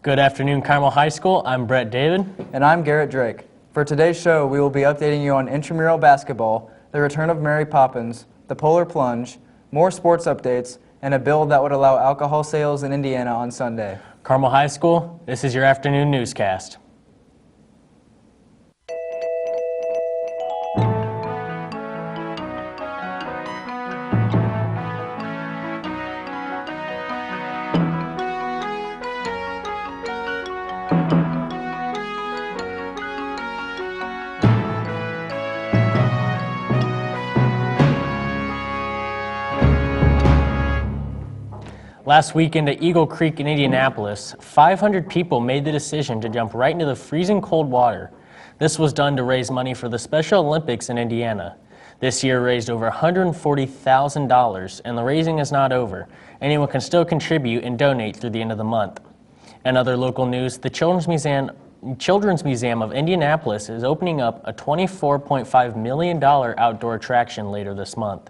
Good afternoon, Carmel High School. I'm Brett David. And I'm Garrett Drake. For today's show, we will be updating you on intramural basketball, the return of Mary Poppins, the Polar Plunge, more sports updates, and a bill that would allow alcohol sales in Indiana on Sunday. Carmel High School, this is your afternoon newscast. Last weekend at Eagle Creek in Indianapolis, 500 people made the decision to jump right into the freezing cold water. This was done to raise money for the Special Olympics in Indiana. This year raised over $140,000, and the raising is not over. Anyone can still contribute and donate through the end of the month. And other local news, the Children's Museum of Indianapolis is opening up a $24.5 million outdoor attraction later this month.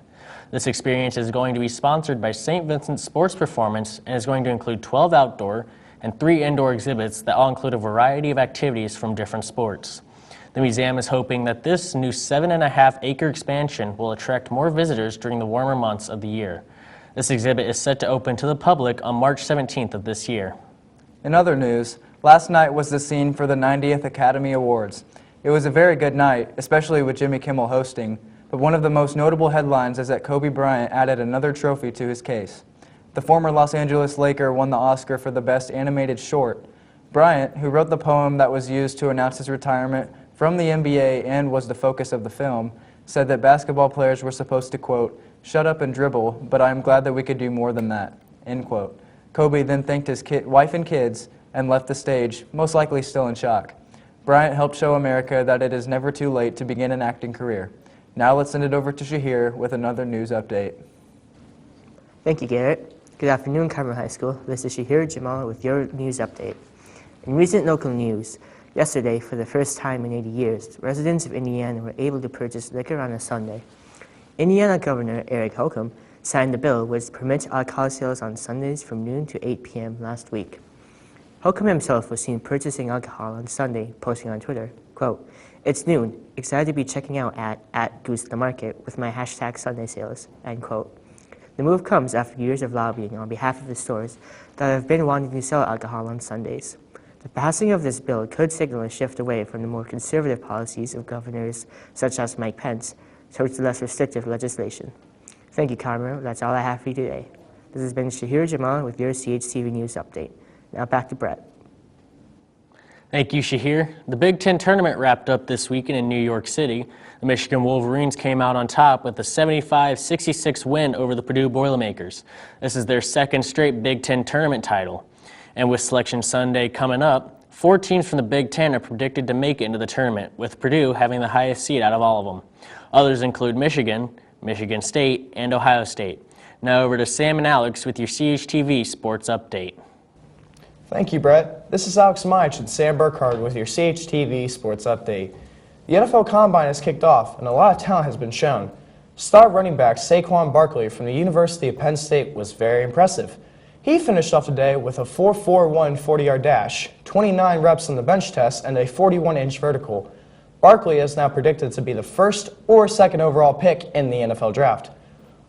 This experience is going to be sponsored by St. Vincent's Sports Performance and is going to include 12 outdoor and 3 indoor exhibits that all include a variety of activities from different sports. The museum is hoping that this new 7.5-acre expansion will attract more visitors during the warmer months of the year. This exhibit is set to open to the public on March 17th of this year. In other news, last night was the scene for the 90th Academy Awards. It was a very good night, especially with Jimmy Kimmel hosting. But one of the most notable headlines is that Kobe Bryant added another trophy to his case. The former Los Angeles Laker won the Oscar for the Best Animated Short. Bryant, who wrote the poem that was used to announce his retirement from the NBA and was the focus of the film, said that basketball players were supposed to, quote, "shut up and dribble, but I am glad that we could do more than that," end quote. Kobe then thanked his wife and kids and left the stage, most likely still in shock. Bryant helped show America that it is never too late to begin an acting career. Now let's send it over to Shahir with another news update. Thank you, Garrett. Good afternoon, Carmel High School. This is Shahir Jamal with your news update. In recent local news, yesterday, for the first time in 80 years, residents of Indiana were able to purchase liquor on a Sunday. Indiana Governor Eric Holcomb signed a bill which permits alcohol sales on Sundays from noon to 8 p.m. last week. Holcomb himself was seen purchasing alcohol on Sunday, posting on Twitter, quote, "It's noon. Excited to be checking out at Goose the Market with my hashtag Sunday sales," end quote. The move comes after years of lobbying on behalf of the stores that have been wanting to sell alcohol on Sundays. The passing of this bill could signal a shift away from the more conservative policies of governors such as Mike Pence towards less restrictive legislation. Thank you, Carmel. That's all I have for you today. This has been Shahir Jamal with your CHTV News Update. Now back to Brett. Thank you, Shahir. The Big Ten tournament wrapped up this weekend in New York City. The Michigan Wolverines came out on top with a 75-66 win over the Purdue Boilermakers. This is their second straight Big Ten tournament title. And with Selection Sunday coming up, 4 teams from the Big Ten are predicted to make it into the tournament, with Purdue having the highest seed out of all of them. Others include Michigan, Michigan State, and Ohio State. Now over to Sam and Alex with your CHTV Sports Update. Thank you, Brett. This is Alex Meich and Sam Burkhardt with your CHTV Sports Update. The NFL Combine has kicked off, and a lot of talent has been shown. Star running back Saquon Barkley from the University of Penn State was very impressive. He finished off the day with a 4.41 40-yard dash, 29 reps on the bench test, and a 41-inch vertical. Barkley is now predicted to be the first or second overall pick in the NFL Draft.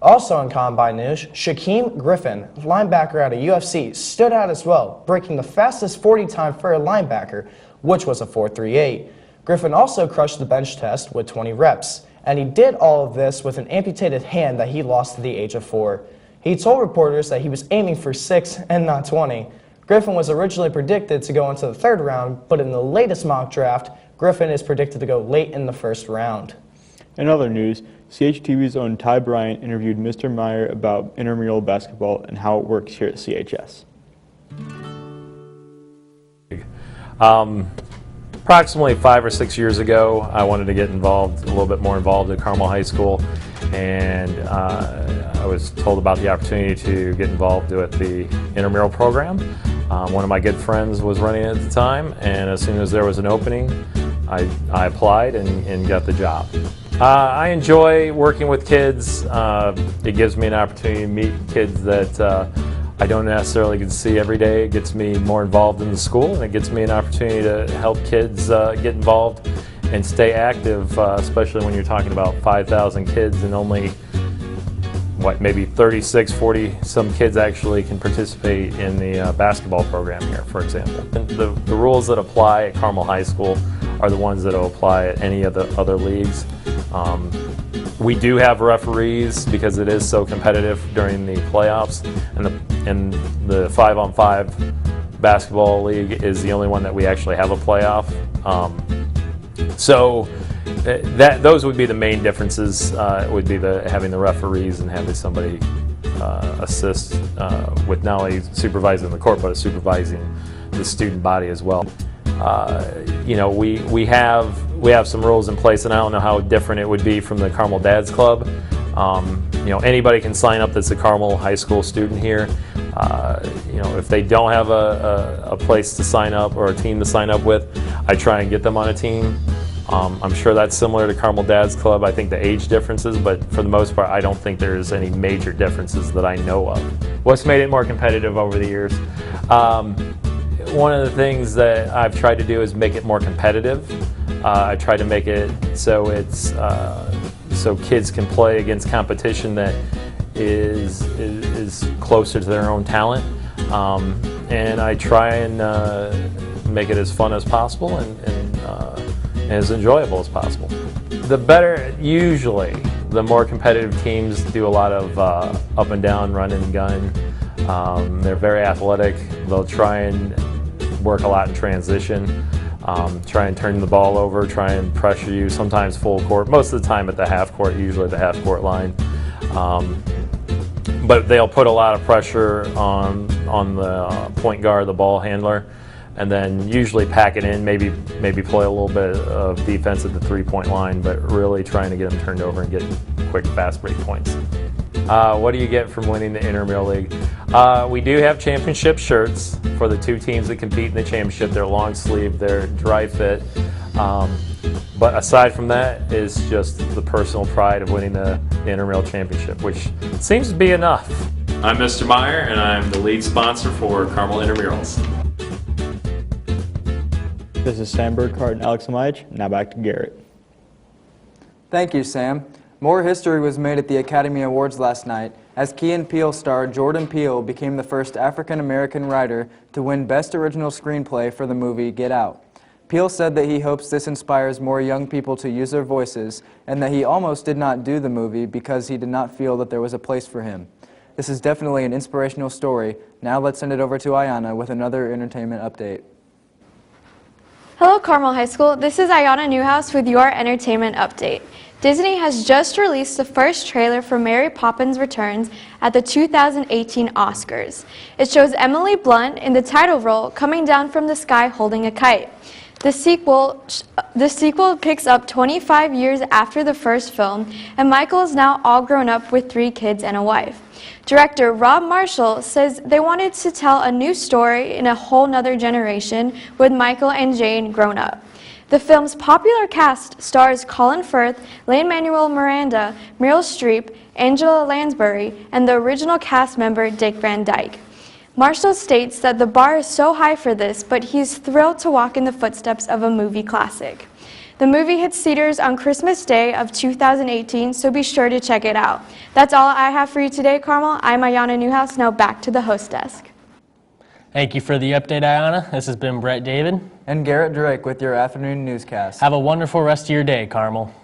Also in Combine news, Shaquem Griffin, linebacker out of UFC, stood out as well, breaking the fastest 40 time for a linebacker, which was a 4.38. Griffin also crushed the bench test with 20 reps, and he did all of this with an amputated hand that he lost at the age of 4. He told reporters that he was aiming for 6 and not 20. Griffin was originally predicted to go into the 3rd round, but in the latest mock draft, Griffin is predicted to go late in the 1st round. In other news, CHTV's own Ty Bryant interviewed Mr. Meyer about intramural basketball and how it works here at CHS. Approximately 5 or 6 years ago, I wanted to get involved, a little bit more involved at Carmel High School, and I was told about the opportunity to get involved with the intramural program. One of my good friends was running it at the time, and as soon as there was an opening, I applied and got the job. I enjoy working with kids. It gives me an opportunity to meet kids that I don't necessarily get to see every day. It gets me more involved in the school, and it gets me an opportunity to help kids get involved and stay active, especially when you're talking about 5,000 kids and only, maybe 36, 40 some kids actually can participate in the basketball program here, for example. And the rules that apply at Carmel High School are the ones that will apply at any of the other leagues. We do have referees because it is so competitive during the playoffs, and the 5-on-5 basketball league is the only one that we actually have a playoff. So those would be the main differences. Would be having the referees and having somebody assist with not only supervising the court but supervising the student body as well. You know, we have some rules in place, and I don't know how different it would be from the Carmel Dads Club. You know, anybody can sign up that's a Carmel High School student here. You know, if they don't have a place to sign up or a team to sign up with, I try and get them on a team. I'm sure that's similar to Carmel Dads Club. I think the age differences, but for the most part, I don't think there's any major differences that I know of. What's made it more competitive over the years? One of the things that I've tried to do is make it more competitive. I try to make it so it's so kids can play against competition that is closer to their own talent, and I try and make it as fun as possible and as enjoyable as possible. The better, usually, the more competitive teams do a lot of up and down, run and gun. They're very athletic. They'll try and work a lot in transition, try and turn the ball over, try and pressure you, sometimes full court, most of the time at the half court, usually the half court line. But they'll put a lot of pressure on the point guard, the ball handler, and then usually pack it in, maybe play a little bit of defense at the three-point line, but really trying to get them turned over and get quick, fast break points. What do you get from winning the Intramural League? We do have championship shirts for the two teams that compete in the championship. They're long sleeve, they're dry fit. But aside from that is just the personal pride of winning the Intramural Championship, which seems to be enough. I'm Mr. Meyer, and I'm the lead sponsor for Carmel Intramurals. This is Sam Burkhardt and Alex Amich. Now back to Garrett. Thank you, Sam. More history was made at the Academy Awards last night as Key and Peele star Jordan Peele became the first African-American writer to win Best Original Screenplay for the movie Get Out. Peele said that he hopes this inspires more young people to use their voices and that he almost did not do the movie because he did not feel that there was a place for him. This is definitely an inspirational story. Now let's send it over to Ayana with another entertainment update. Hello Carmel High School, this is Ayana Newhouse with your entertainment update. Disney has just released the first trailer for Mary Poppins Returns at the 2018 Oscars. It shows Emily Blunt in the title role coming down from the sky holding a kite. The sequel picks up 25 years after the first film, and Michael is now all grown up with 3 kids and a wife. Director Rob Marshall says they wanted to tell a new story in a whole nother generation with Michael and Jane grown up. The film's popular cast stars Colin Firth, Lin-Manuel Miranda, Meryl Streep, Angela Lansbury, and the original cast member Dick Van Dyke. Marshall states that the bar is so high for this, but he's thrilled to walk in the footsteps of a movie classic. The movie hits theaters on Christmas Day of 2018, so be sure to check it out. That's all I have for you today, Carmel. I'm Ayana Newhouse. Now back to the host desk. Thank you for the update, Ayana. This has been Brett David. And Garrett Drake with your afternoon newscast. Have a wonderful rest of your day, Carmel.